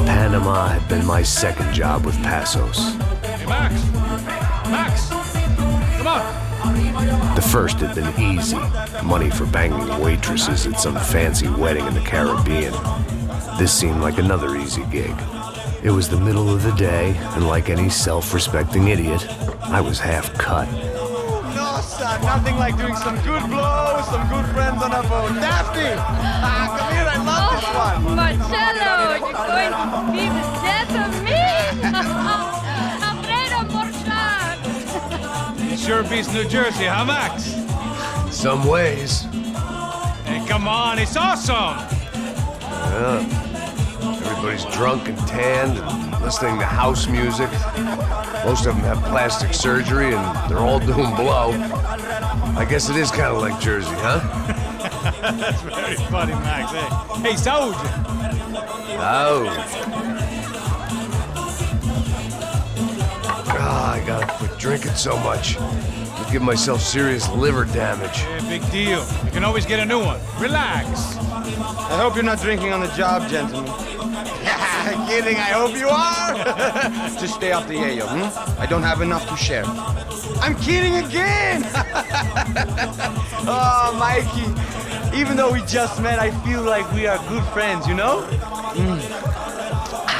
Panama had been my second job with Passos. Hey, Max! Max! Come on! The first had been easy. Money for banging waitresses at some fancy wedding in the Caribbean. This seemed like another easy gig. It was the middle of the day, and like any self-respecting idiot, I was half cut. No, son, nothing like doing some good blows, some good friends on a boat. Daphne! Come here, I love this one. Marcello, you're going to be the death of me? Alfredo Morchan. It sure beats New Jersey, huh, Max? Some ways. Hey, come on, it's awesome! Yeah. Everybody's drunk and tanned and listening to house music. Most of them have plastic surgery and they're all doing blow. I guess it is kind of like Jersey, huh? That's very funny, Max. Hey, Saúde! Oh. I gotta quit drinking so much. I'll give myself serious liver damage. Yeah, big deal. You can always get a new one. Relax. I hope you're not drinking on the job, gentlemen. Kidding, I hope you are. Just stay off the yayo, I don't have enough to share. I'm kidding again. Oh, Mikey, even though we just met, I feel like we are good friends, you know?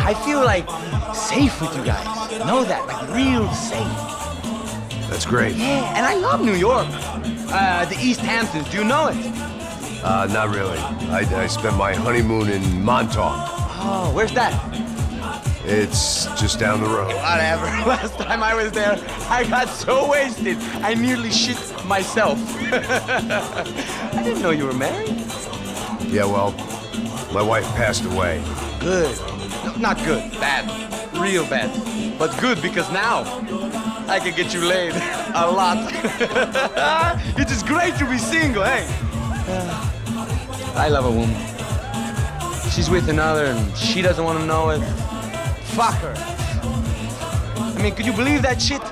I feel like safe with you guys. Know that, like real safe. That's great. Yeah, and I love New York. The East Hamptons, do you know it? Not really. I spent my honeymoon in Montauk. Oh, where's that? It's just down the road. Whatever. Last time I was there, I got so wasted, I nearly shit myself. I didn't know you were married. Yeah, well, my wife passed away. Good. No, not good. Bad. Real bad. But good because now I can get you laid a lot. It is great to be single, hey? I love a woman. She's with another and she doesn't want to know it. Fuck her. I mean, could you believe that shit?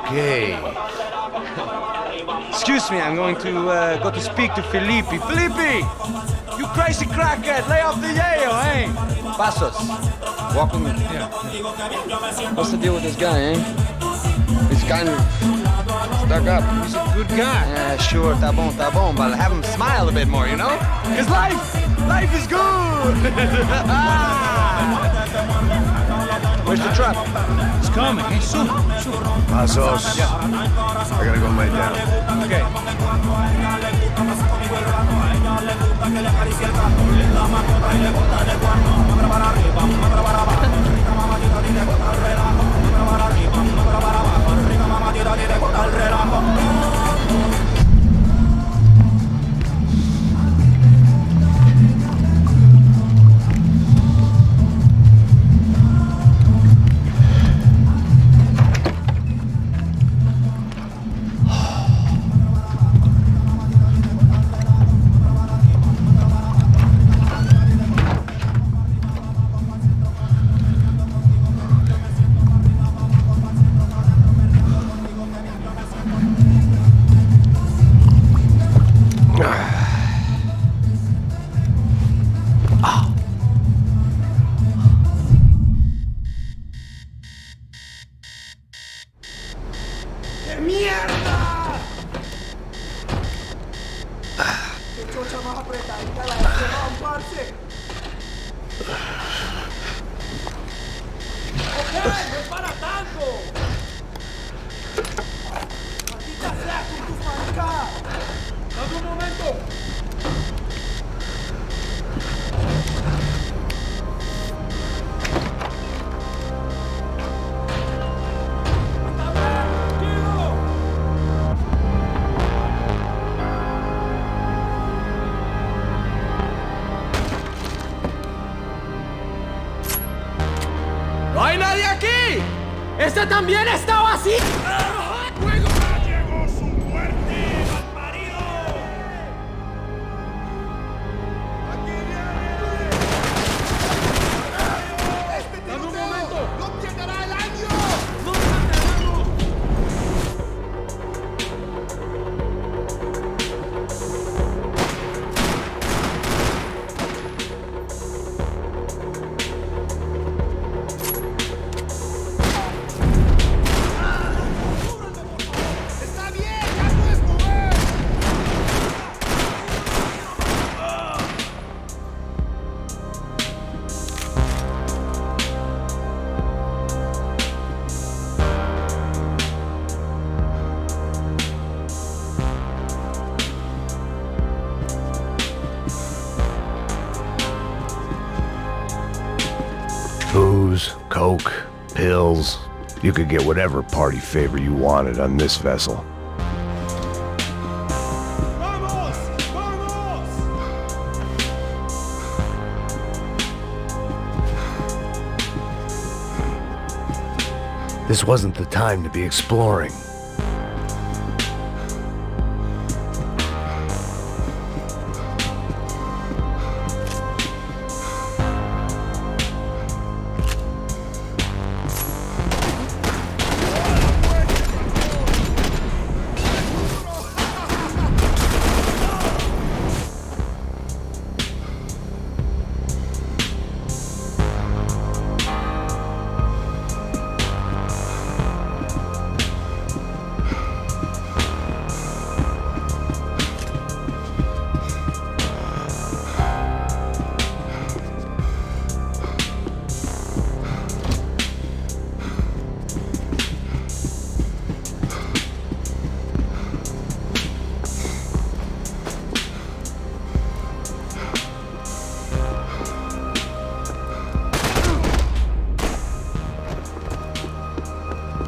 Okay. Excuse me, I'm going to go to speak to Felipe. Felipe! You crazy crackhead, lay off the yayo, eh? Passos, walk with me. Yeah. What's the deal with this guy, eh? He's kind of stuck up. He's a good guy. Yeah, sure, tá bom, but have him smile a bit more, you know? Because life is good! Where's the truck? It's coming. Hey, soon. Passos. Yeah. I gotta go lay down. Okay. ¡No hay nadie aquí! ¡Este también estaba así! ¡Fuego! ¡Llegó su muerte, malparido! ¡Aquí viene! ¡Dame un momento! ¡No llegará el año! pills. You could get whatever party favor you wanted on this vessel. ¡Vamos! ¡Vamos! This wasn't the time to be exploring.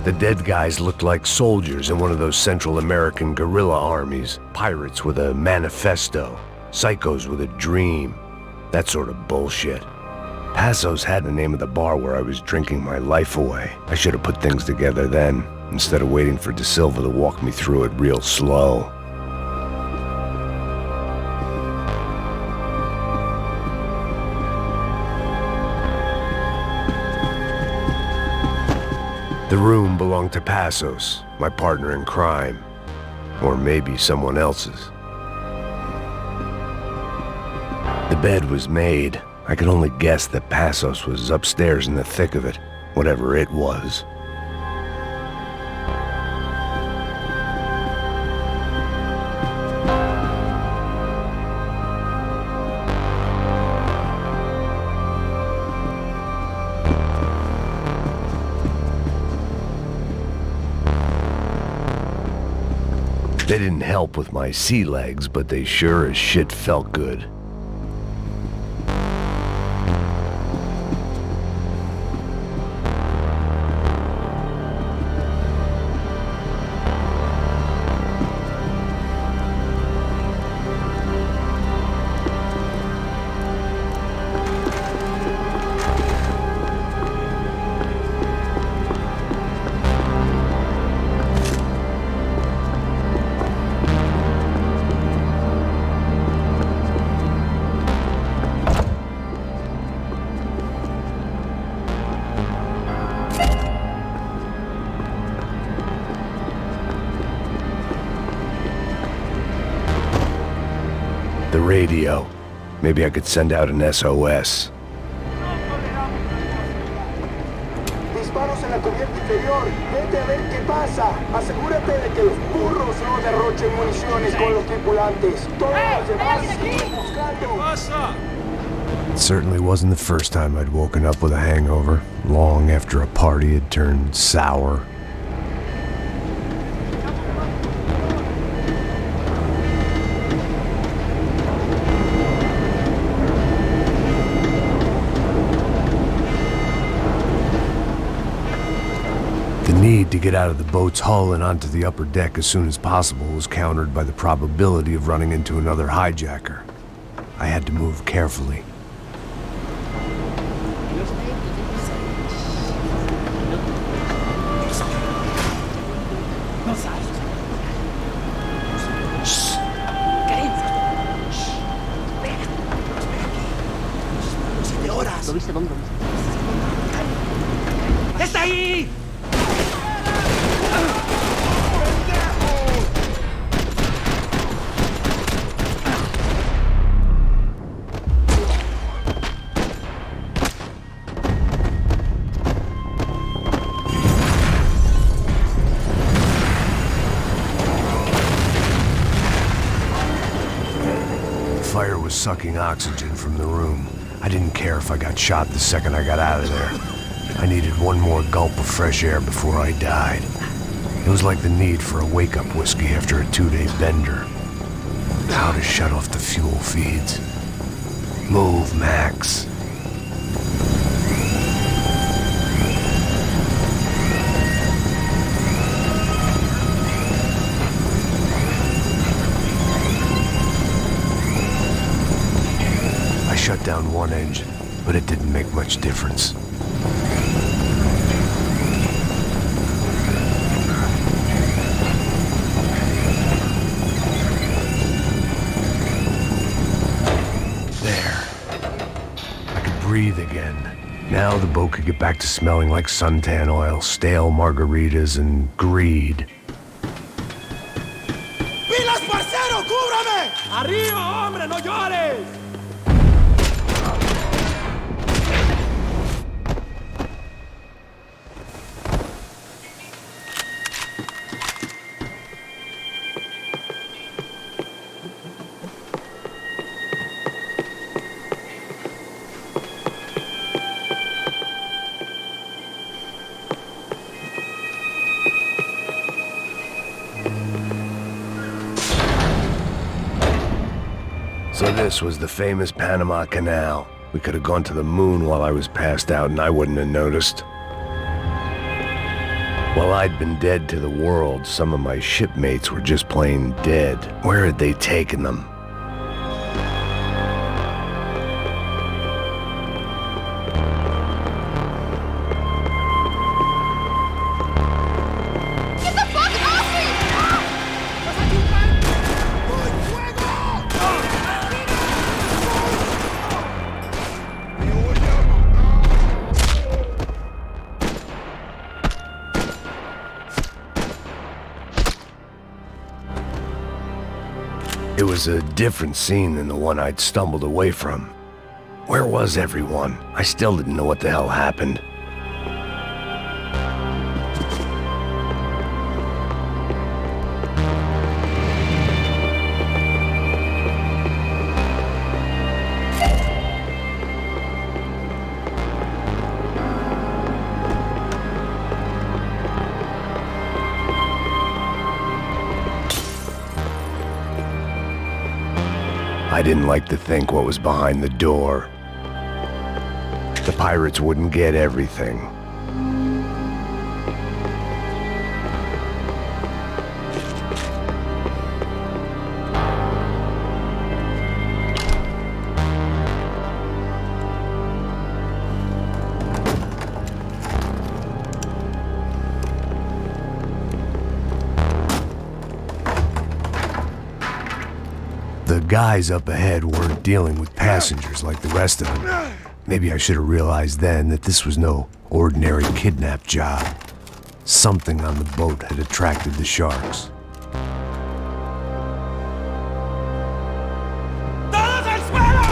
The dead guys looked like soldiers in one of those Central American guerrilla armies. Pirates with a manifesto. Psychos with a dream. That sort of bullshit. Passos had the name of the bar where I was drinking my life away. I should have put things together then, instead of waiting for De Silva to walk me through it real slow. The room belonged to Passos, my partner in crime. Or maybe someone else's. The bed was made. I could only guess that Passos was upstairs in the thick of it, whatever it was. They didn't help with my sea legs, but they sure as shit felt good. The radio. Maybe I could send out an SOS. Disparos en la cubierta inferior. Vete a ver qué pasa. Asegúrate de que los burros no derrochen municiones con los tripulantes. Todos los demás siguen buscando. It certainly wasn't the first time I'd woken up with a hangover, long after a party had turned sour. The need to get out of the boat's hull and onto the upper deck as soon as possible was countered by the probability of running into another hijacker. I had to move carefully. ¿Lo viste dónde? ¡Está ahí! The fire was sucking oxygen from the room. I didn't care if I got shot the second I got out of there. I needed one more gulp of fresh air before I died. It was like the need for a wake-up whiskey after a 2-day bender. How to shut off the fuel feeds. Move, Max. one engine, but it didn't make much difference. There. I could breathe again. Now the boat could get back to smelling like suntan oil, stale margaritas, and greed. ¡Pilas, parcero! ¡Cúbrame! ¡Arriba, hombre! ¡No llores! So this was the famous Panama Canal. We could have gone to the moon while I was passed out and I wouldn't have noticed. While I'd been dead to the world, some of my shipmates were just plain dead. Where had they taken them? Get the fuck off me! It was a different scene than the one I'd stumbled away from. Where was everyone? I still didn't know what the hell happened. I didn't like to think what was behind the door. The pirates wouldn't get everything. The guys up ahead weren't dealing with passengers like the rest of them. Maybe I should have realized then that this was no ordinary kidnap job. Something on the boat had attracted the sharks. ¡Todos al suelo!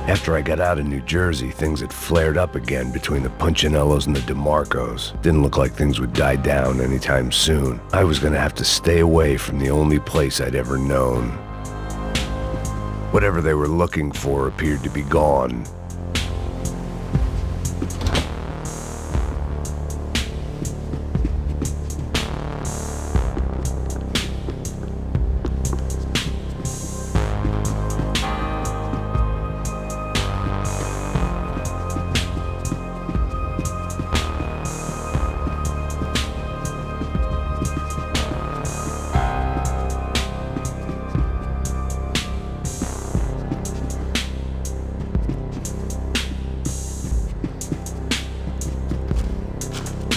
After I got out of New Jersey, things had flared up again between the Punchinellos and the DeMarcos. Didn't look like things would die down anytime soon. I was gonna have to stay away from the only place I'd ever known. Whatever they were looking for appeared to be gone.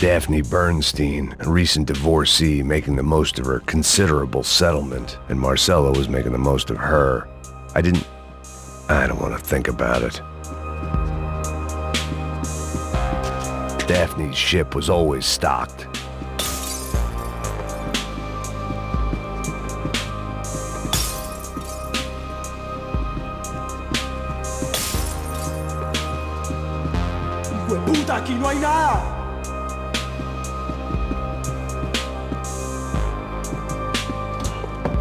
Daphne Bernstein, a recent divorcee, making the most of her considerable settlement, and Marcella was making the most of her. I don't want to think about it. Daphne's ship was always stocked. ¡Puta, aquí no hay nada!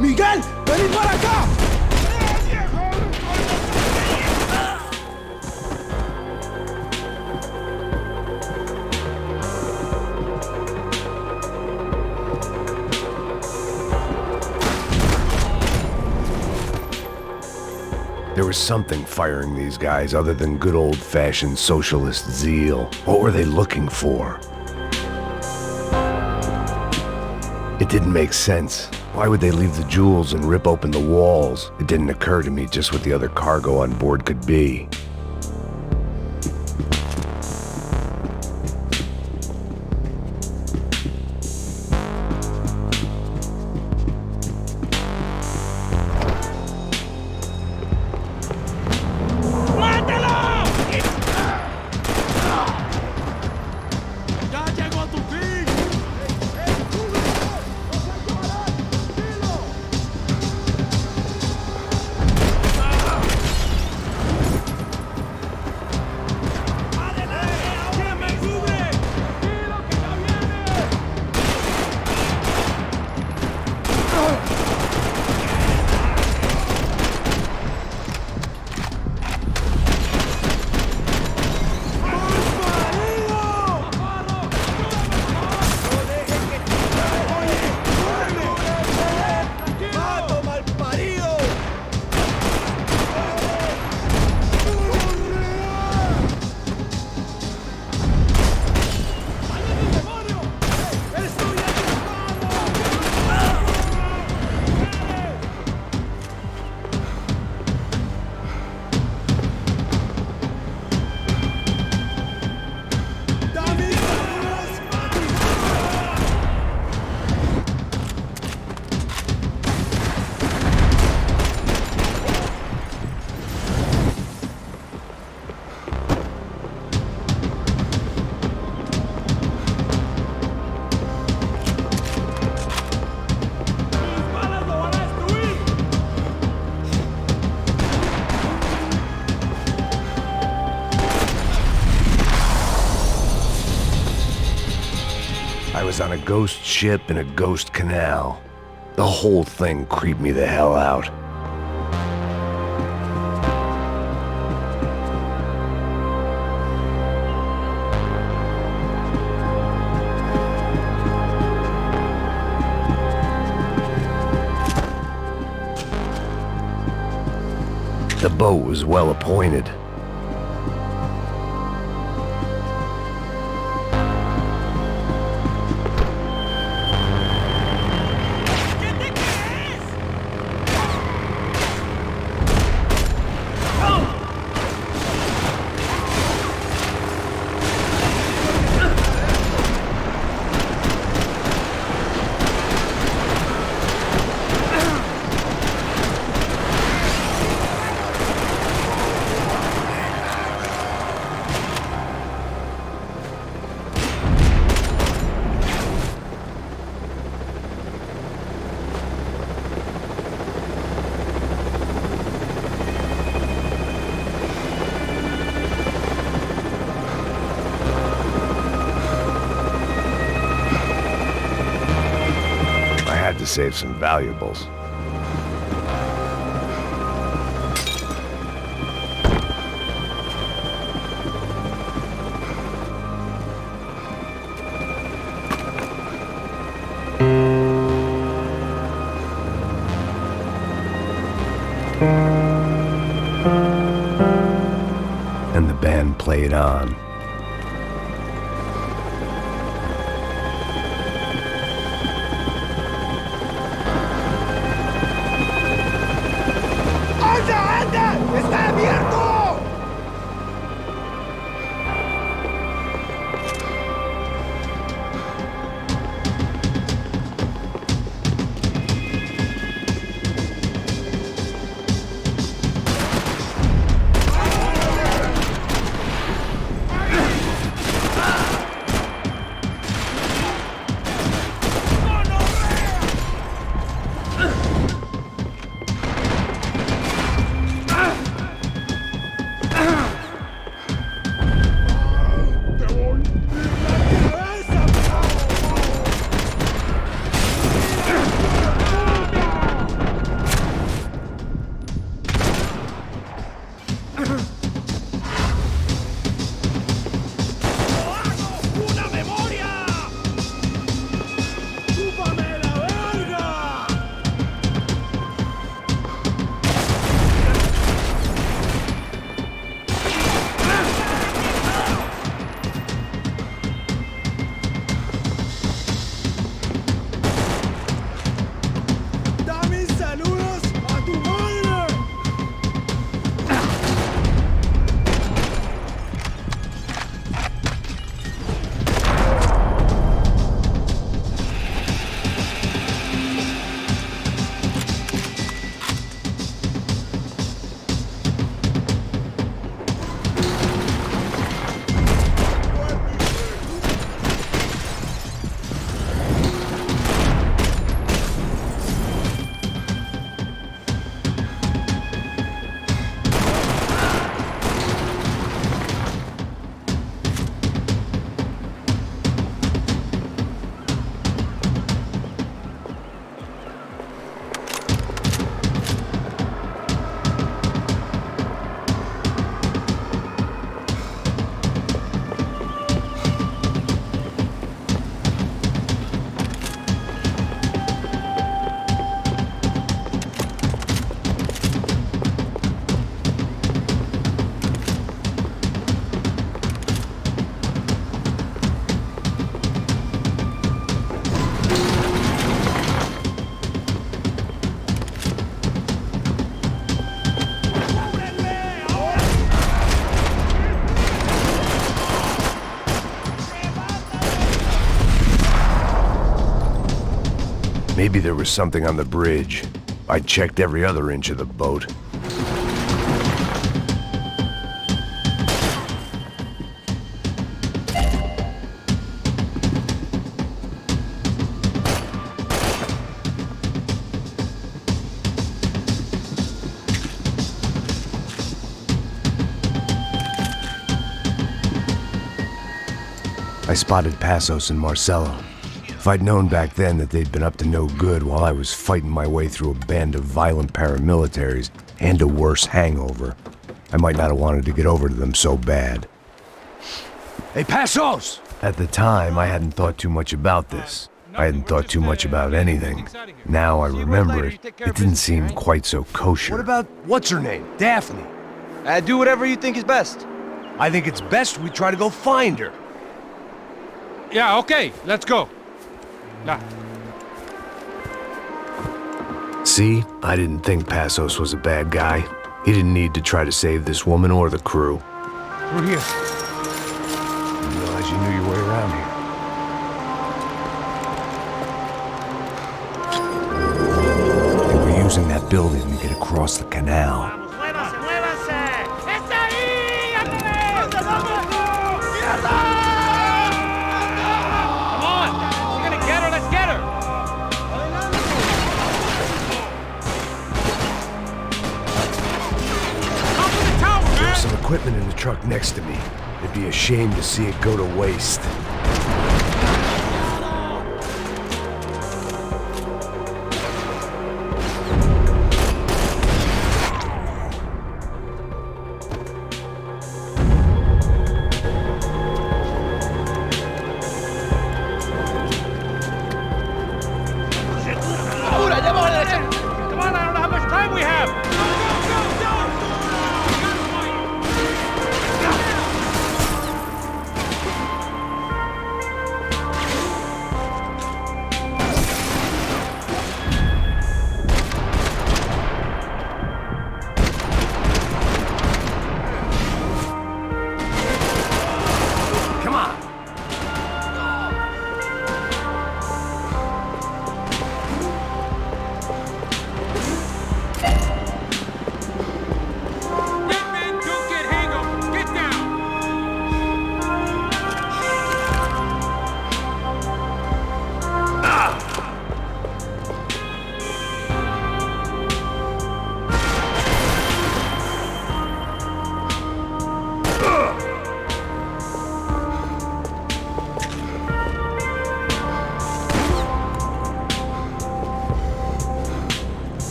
¡Miguel! ¡Vení para acá! There was something firing these guys other than good old-fashioned socialist zeal. What were they looking for? It didn't make sense. Why would they leave the jewels and rip open the walls? It didn't occur to me just what the other cargo on board could be. I was on a ghost ship in a ghost canal. The whole thing creeped me the hell out. The boat was well appointed. To save some valuables. And the band played on. ¡Está abierto! Maybe there was something on the bridge. I checked every other inch of the boat. I spotted Passos and Marcelo. If I'd known back then that they'd been up to no good while I was fighting my way through a band of violent paramilitaries and a worse hangover, I might not have wanted to get over to them so bad. Hey, Passos! At the time, I hadn't thought too much about this. I hadn't thought too much about anything. Now I remember it, it didn't seem quite so kosher. What about, what's her name? Daphne. Do whatever you think is best. I think it's best we try to go find her. Yeah, okay, let's go. Nah. See, I didn't think Passos was a bad guy. He didn't need to try to save this woman or the crew. Through here. Didn't realize you knew your way around here. They were using that building to get across the canal. Some equipment in the truck next to me. It'd be a shame to see it go to waste. Come on, I don't know how much time we have.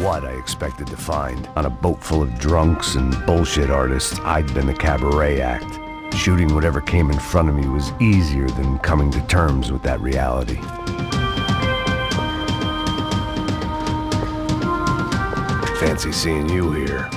What I expected to find. On a boat full of drunks and bullshit artists, I'd been the cabaret act. Shooting whatever came in front of me was easier than coming to terms with that reality. Fancy seeing you here.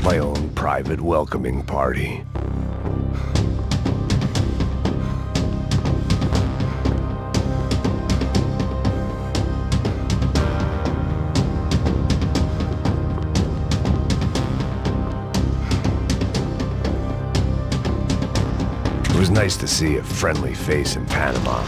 My own private welcoming party. It was nice to see a friendly face in Panama.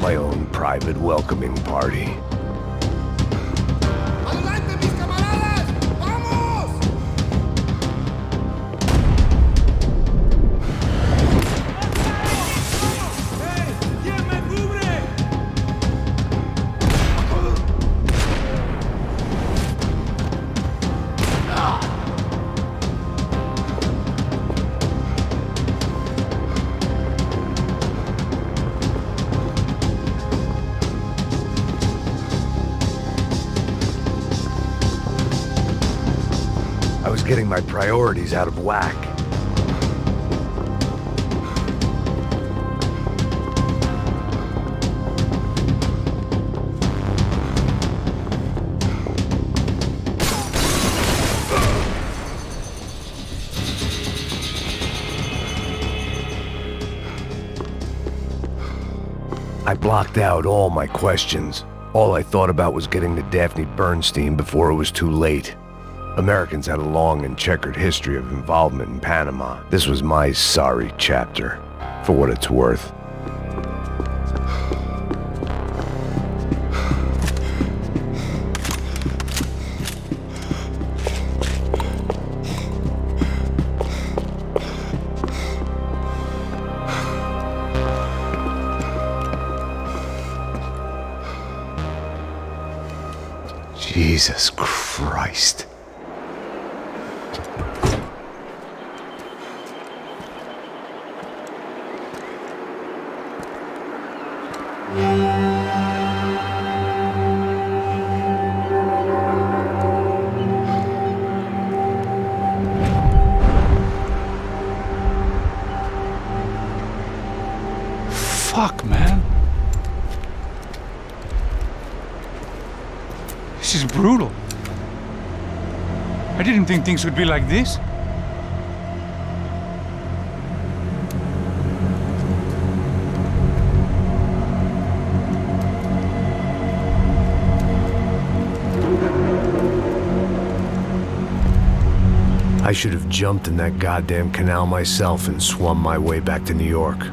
My own private welcoming party. ¡Adelante, mis camaradas! ¡Vamos! ¡Hey! ¿Quién me cubre? I was getting my priorities out of whack. I blocked out all my questions. All I thought about was getting to Daphne Bernstein before it was too late. Americans had a long and checkered history of involvement in Panama. This was my sorry chapter, for what it's worth. Jesus Christ. Fuck, man. This is brutal. I didn't think things would be like this. I should have jumped in that goddamn canal myself and swum my way back to New York.